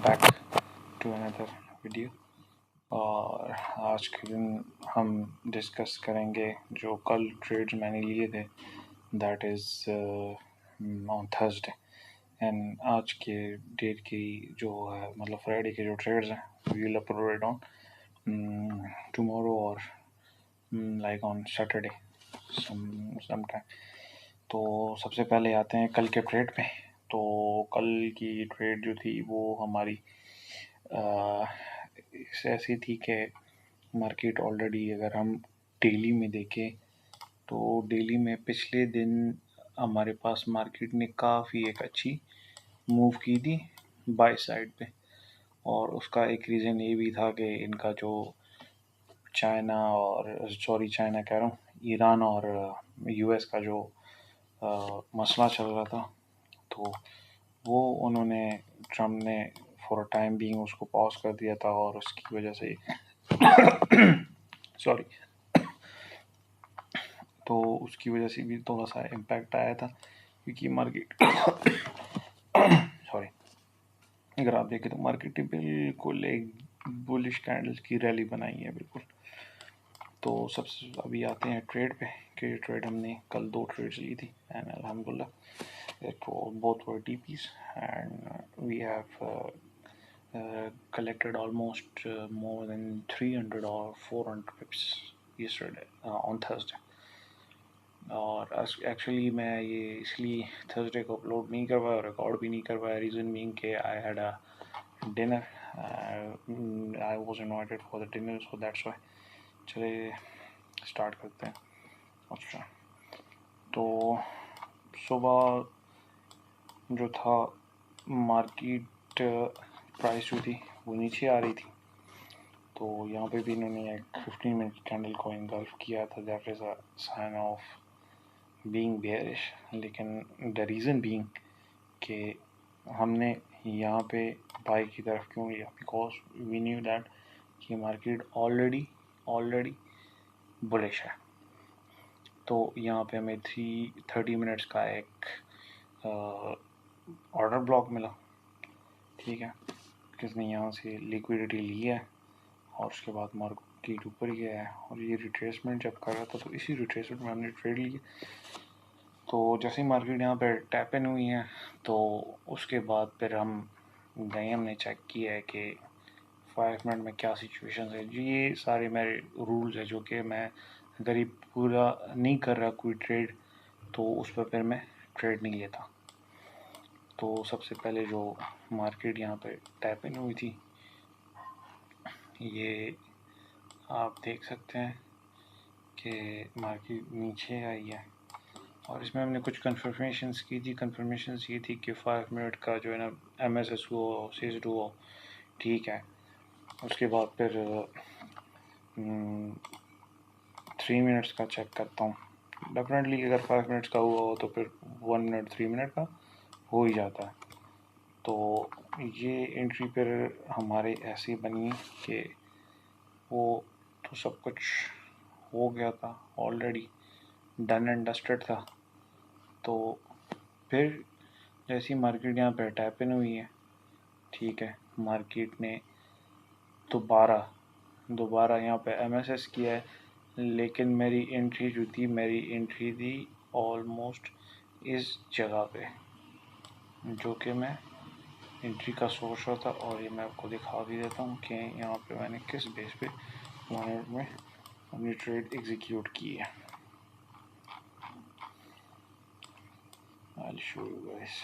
Back to another video. और आज के दिन हम डिस्कस करेंगे जो कल ट्रेड्स मैंने लिए थे, that is on Thursday. And आज के डेट की जो है मतलब फ्राइडे के जो ट्रेड्स हैं we will upload on tomorrow और like on Saturday some time. तो सबसे पहले आते हैं कल के ट्रेड पे। तो कल की ट्रेड जो थी वो हमारी ऐसी थी कि मार्केट ऑलरेडी अगर हम डेली में देखें तो डेली में पिछले दिन हमारे पास मार्केट ने काफ़ी एक अच्छी मूव की थी बाय साइड पे। और उसका एक रीज़न ये भी था कि इनका जो चाइना कह रहा हूँ, ईरान और यूएस का जो मसला चल रहा था, तो वो उन्होंने ट्रम्प ने फॉर अ टाइम बीइंग उसको पॉज कर दिया था और उसकी वजह से सॉरी तो उसकी वजह से भी थोड़ा सा इम्पैक्ट आया था क्योंकि मार्केट सॉरी अगर आप देखें तो मार्केट ने बिल्कुल एक बुलिश कैंडल्स की रैली बनाई है बिल्कुल। तो सबसे अभी आते हैं ट्रेड पे कि ट्रेड हमने कल 2 ट्रेड्स ली थी एंड अल्हम्दुलिल्लाह both were TPs and we have collected almost more than 300 or 400 pips yesterday on Thursday। और एक्चुअली मैं ये इसलिए थर्सडे को अपलोड नहीं कर पाया और रिकॉर्ड भी नहीं कर पाया, रीज़न बीइंग कि I had a dinner, I was invited for the dinner, so that's why. चलिए स्टार्ट करते हैं। अच्छा, तो सुबह जो था मार्केट प्राइस जो थी वो नीचे आ रही थी, तो यहाँ पे भी इन्होंने एक 15 मिनट कैंडल को इंगल्फ किया था, that is a sign of being bearish. लेकिन द रीज़न बीइंग कि हमने यहाँ पे बाई की तरफ क्यों लिया, बिकॉज वी न्यू दैट कि मार्केट ऑलरेडी बुलिश है। तो यहाँ पे हमें 30 मिनट्स का एक ऑर्डर ब्लॉक मिला, ठीक है, किसने यहाँ से लिक्विडिटी ली है और उसके बाद मार्केट ऊपर गया है और ये रिट्रेसमेंट जब कर रहा था तो इसी रिट्रेसमेंट में हमने ट्रेड लिया। तो जैसे ही मार्केट यहाँ पे टैप इन हुई है तो उसके बाद फिर हम गए, हमने चेक किया है कि 5 मिनट में क्या सिचुएशन है जी। ये सारे मेरे रूल्स है जो कि मैं अगर ये पूरा नहीं कर रहा कोई ट्रेड तो उस पर फिर मैं ट्रेड नहीं लेता। तो सबसे पहले जो मार्केट यहाँ पे टैप इन हुई थी ये आप देख सकते हैं कि मार्केट नीचे आई है और इसमें हमने कुछ कन्फर्मेशंस की थी। कन्फर्मेशंस ये थी कि 5 मिनट का जो है ना MSS हो, सीज हो, ठीक है। उसके बाद फिर 3 मिनट्स का चेक करता हूँ। डेफिनेटली अगर 5 मिनट्स का हुआ हो तो फिर 1 मिनट 3 मिनट का हो ही जाता है। तो ये एंट्री पर हमारे ऐसी बनी कि वो तो सब कुछ हो गया था, ऑलरेडी डन एंड डस्टेड था। तो फिर जैसी मार्केट यहाँ पर टैप इन हुई है, ठीक है, मार्केट ने दोबारा यहाँ पे MSS किया है, लेकिन मेरी एंट्री थी ऑलमोस्ट इस जगह पे जो कि मैं एंट्री का सोच रहा था। और ये मैं आपको दिखा भी देता हूँ कि यहाँ पे मैंने किस बेस पे 1 मिनट में अपनी ट्रेड एग्जीक्यूट की है। I'll show you guys।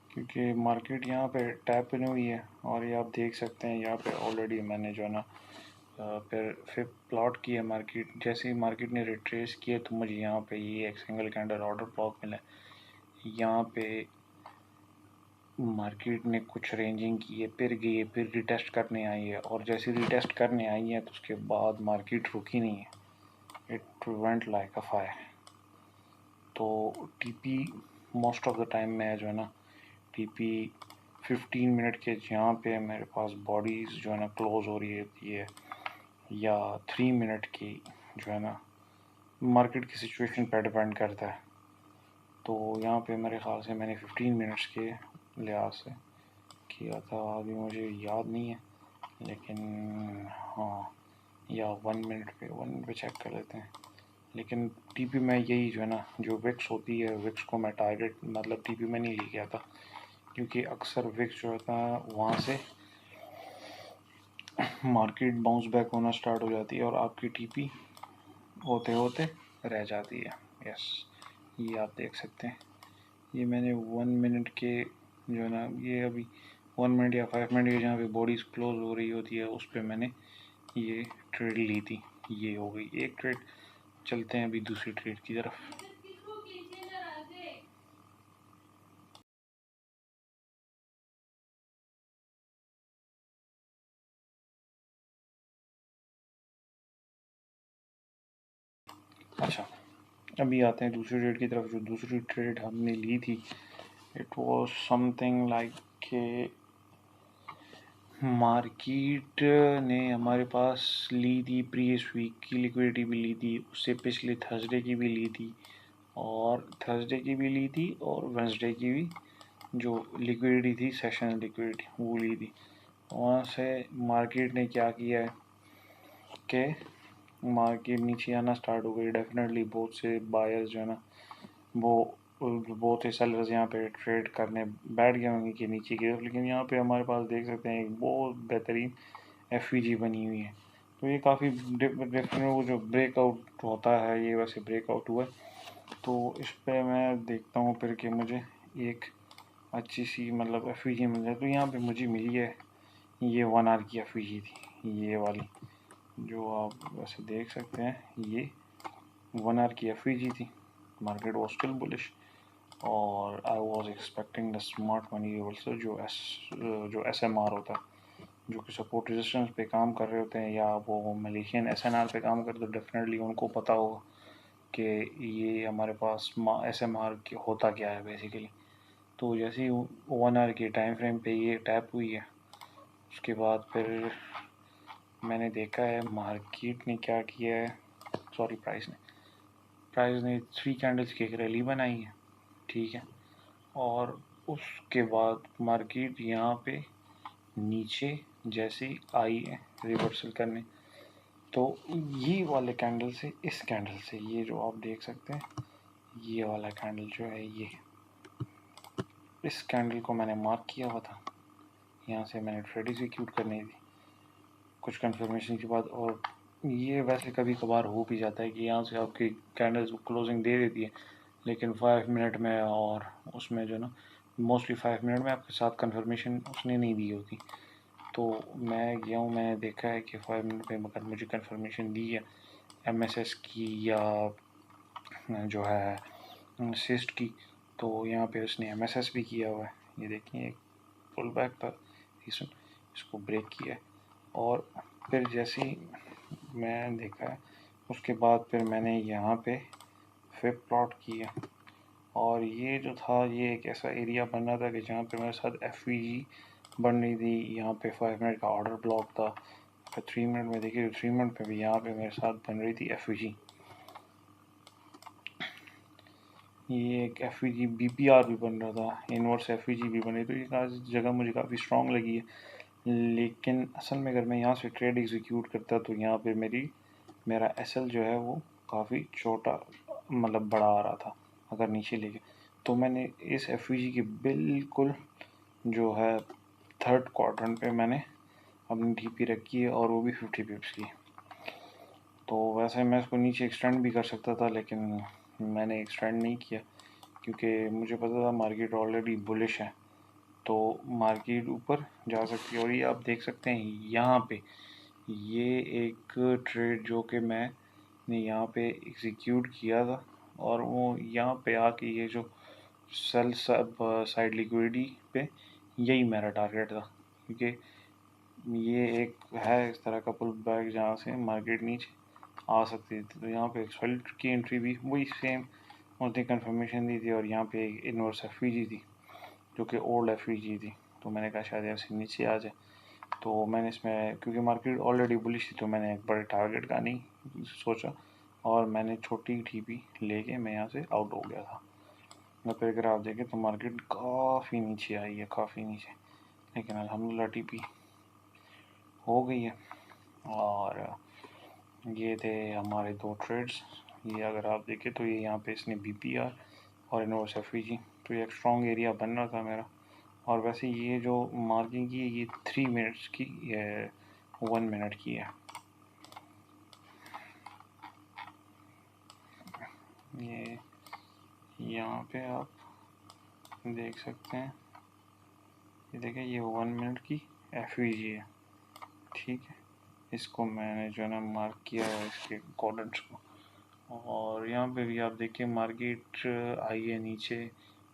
क्योंकि मार्केट यहाँ पे टैप इन हुई है और ये आप देख सकते हैं यहाँ पे ऑलरेडी मैंने जो है ना फिर प्लॉट किया मार्केट। जैसे ही मार्केट ने रिट्रेस किया तो मुझे यहाँ पे ये एक सिंगल कैंडल ऑर्डर ब्लॉक मिला। यहाँ पे मार्केट ने कुछ रेंजिंग की है, फिर गई है, फिर रिटेस्ट करने आई है और जैसे रिटेस्ट करने आई है तो उसके बाद मार्केट रुकी नहीं है, it went like a fire. तो TP most of the time में जो है ना TP 15 मिनट के जहाँ पे मेरे पास बॉडीज़ जो है ना क्लोज हो रही होती है या 3 मिनट की जो है ना, मार्केट की सिचुएशन पर डिपेंड करता है। तो यहाँ पे मेरे ख्याल से मैंने 15 मिनट्स के लिहाज से किया था, अभी मुझे याद नहीं है, लेकिन हाँ, या 1 मिनट पे चेक कर लेते हैं। लेकिन टीपी में यही जो है ना, जो विक्स होती है, विक्स को मैं टारगेट मतलब टीपी में नहीं ले गया था, क्योंकि अक्सर विक्स जो होता है वहाँ से मार्केट बाउंस बैक होना स्टार्ट हो जाती है और आपकी टीपी होते होते रह जाती है। यस, ये आप देख सकते हैं, ये मैंने 1 मिनट के जो है ना, ये अभी 1 मिनट या 5 मिनट की जहाँ पे बॉडीज क्लोज हो रही होती है उस पर मैंने ये ट्रेड ली थी। ये हो गई एक ट्रेड। चलते हैं अभी दूसरी ट्रेड की तरफ। अच्छा, अभी आते हैं दूसरी ट्रेड की तरफ। जो दूसरी ट्रेड हमने ली थी, इट वाज समथिंग लाइक के मार्केट ने हमारे पास ली थी, प्रीवियस वीक की लिक्विडिटी भी ली थी, उससे पिछले थर्सडे की भी ली थी, और थर्सडे की भी ली थी, और वेंसडे की भी जो लिक्विडिटी थी, सेशन लिक्विडिटी, वो ली थी। वहाँ से मार्केट ने क्या किया है कि मार्केट नीचे आना स्टार्ट हो गई। डेफिनेटली बहुत से बायर्स जो है ना, वो बहुत से सेलर्स यहाँ पे ट्रेड करने बैठ गए होंगे कि नीचे की तरफ, लेकिन यहाँ पे हमारे पास देख सकते हैं एक बहुत बेहतरीन एफवीजी बनी हुई है। तो ये काफ़ी डिफरेंट, वो जो ब्रेकआउट होता है, ये वैसे ब्रेकआउट हुआ है। तो इस पर मैं देखता हूँ फिर कि मुझे एक अच्छी सी मतलब एफवीजी मिल जाए। तो यहाँ पे मुझे मिली है, ये 1 आवर की एफवीजी थी, ये वाली जो आप वैसे देख सकते हैं, ये 1 आवर की एफवीजी थी। मार्केट वॉज स्टिल बुलिश, और I was expecting the smart money also, जो एसएमआर होता है, जो कि सपोर्ट रेजिस्टेंस पे काम कर रहे होते हैं, या वो मलेशियन एसएनआर पे काम करते, तो डेफिनेटली उनको पता होगा कि ये हमारे पास एसएमआर होता क्या है बेसिकली। तो जैसे ही 1 आवर के टाइम फ्रेम पे ये टैप हुई है, उसके बाद फिर मैंने देखा है मार्केट ने क्या किया है, सॉरी प्राइस ने 3 कैंडल्स की एक रैली बनाई है, ठीक है। और उसके बाद मार्केट यहाँ पे नीचे जैसे आई है रिवर्सल करने, तो ये वाले कैंडल से, इस कैंडल से, ये जो आप देख सकते हैं, ये वाला कैंडल जो है, ये इस कैंडल को मैंने मार्क किया हुआ था। यहाँ से मैंने ट्रेड एग्जीक्यूट करनी थी कुछ कंफर्मेशन के बाद। और ये वैसे कभी कभार हो भी जाता है कि यहाँ से आपकी कैंडल्स क्लोजिंग दे देती है, लेकिन 5 मिनट में, और उसमें जो ना मोस्टली 5 मिनट में आपके साथ कंफर्मेशन उसने नहीं दी होती। तो मैं गया हूँ, मैंने देखा है कि 5 मिनट में अगर मुझे कंफर्मेशन दी है एमएसएस की या जो है सिस्ट की, तो यहाँ पे उसने एमएसएस भी किया हुआ है। ये देखिए एक पुल बैक था, इसको ब्रेक किया है। और फिर जैसे ही मैं देखा है, उसके बाद फिर मैंने यहाँ पे फिर प्लॉट किया, और ये जो था, ये एक ऐसा एरिया बन रहा था कि जहाँ पे मेरे साथ एफवीजी बन रही थी। यहाँ पे 5 मिनट का ऑर्डर ब्लॉक था, फिर 3 मिनट में देखिए, 3 मिनट में भी यहाँ पे मेरे साथ बन रही थी एफवीजी। ये एक एफवीजी बीपीआर भी बन रहा था, इनवर्स एफवीजी भी बनी, तो ये जगह मुझे काफ़ी स्ट्रॉन्ग लगी है। लेकिन असल में अगर मैं यहाँ से ट्रेड एग्जीक्यूट करता, तो यहाँ पे मेरा एसएल जो है वो काफ़ी छोटा मतलब बड़ा आ रहा था अगर नीचे लेके। तो मैंने इस एफवीजी की बिल्कुल जो है थर्ड क्वाड्रेंट पे मैंने अपनी डीपी रखी है, और वो भी 50 पिप्स की। तो वैसे मैं इसको नीचे एक्सटेंड भी कर सकता था, लेकिन मैंने एक्सटेंड नहीं किया, क्योंकि मुझे पता था मार्केट ऑलरेडी बुलिश है, तो मार्केट ऊपर जा सकती है। और ये आप देख सकते हैं यहाँ पे, ये एक ट्रेड जो कि मैंने यहाँ पे एग्जीक्यूट किया था, और वो यहाँ पे आके ये जो सेल सब साइड लिक्विडिटी पे, यही मेरा टारगेट था, क्योंकि ये एक है इस तरह का पुल बैक जहाँ से मार्केट नीचे आ सकती थी। तो यहाँ पे एक सेल की एंट्री भी वही सेम उसने कंफर्मेशन दी थी, और यहाँ पे एक इनवर्स एफवीजी थी जो कि ओल्ड एफवीजी थी। तो मैंने कहा शायद ऐसे नीचे आ जाए, तो मैंने इसमें, क्योंकि मार्केट ऑलरेडी बुलिश थी, तो मैंने एक बड़े टारगेट का नहीं सोचा, और मैंने छोटी टीपी लेके मैं यहाँ से आउट हो गया था। फिर अगर आप देखें तो मार्केट काफ़ी नीचे आई है, काफ़ी नीचे, लेकिन अल्हम्दुलिल्लाह टीपी हो गई है। और ये थे हमारे दो ट्रेड्स। ये अगर आप देखें तो ये यहाँ पे इसने BPR और इनवर्स FVG, तो ये एक स्ट्रॉन्ग एरिया बन रहा था मेरा। और वैसे ये जो मार्किंग की ये 3 मिनट्स की 1 मिनट की है। ये यहाँ पे आप देख सकते हैं, ये देखें ये 1 मिनट की FVG है, ठीक है। इसको मैंने जो है ना मार्क किया है इसके कॉर्डर्स को। और यहाँ पे भी आप देखिए मार्केट आई है नीचे,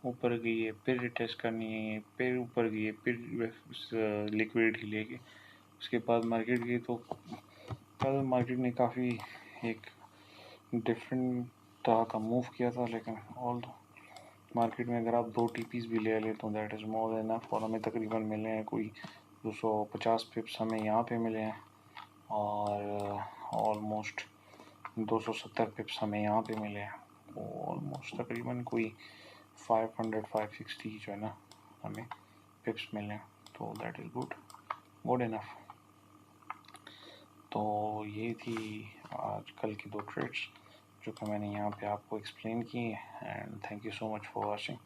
ऊपर गई है, फिर रिटेस्ट करनी है, फिर ऊपर गई है, फिर लिक्विडिटी लेके उसके बाद मार्केट गई। तो कल मार्केट ने काफ़ी एक डिफरेंट तरह का मूव किया था, लेकिन ऑल मार्केट में अगर आप 2 TPs भी ले लें तो that is more than enough. और हमें तकरीबन मिले हैं कोई 250 पिप्स हमें यहाँ पे मिले हैं, और ऑलमोस्ट 270 पिप्स हमें यहाँ पे मिले हैं। ऑलमोस्ट तकरीबन कोई 560 जो है ना हमें पिप्स मिले हैं, तो दैट इज़ गुड इनफ। तो ये थी आज कल की 2 ट्रेड्स जो कि मैंने यहाँ पे आपको एक्सप्लेन की। And thank you so much for watching.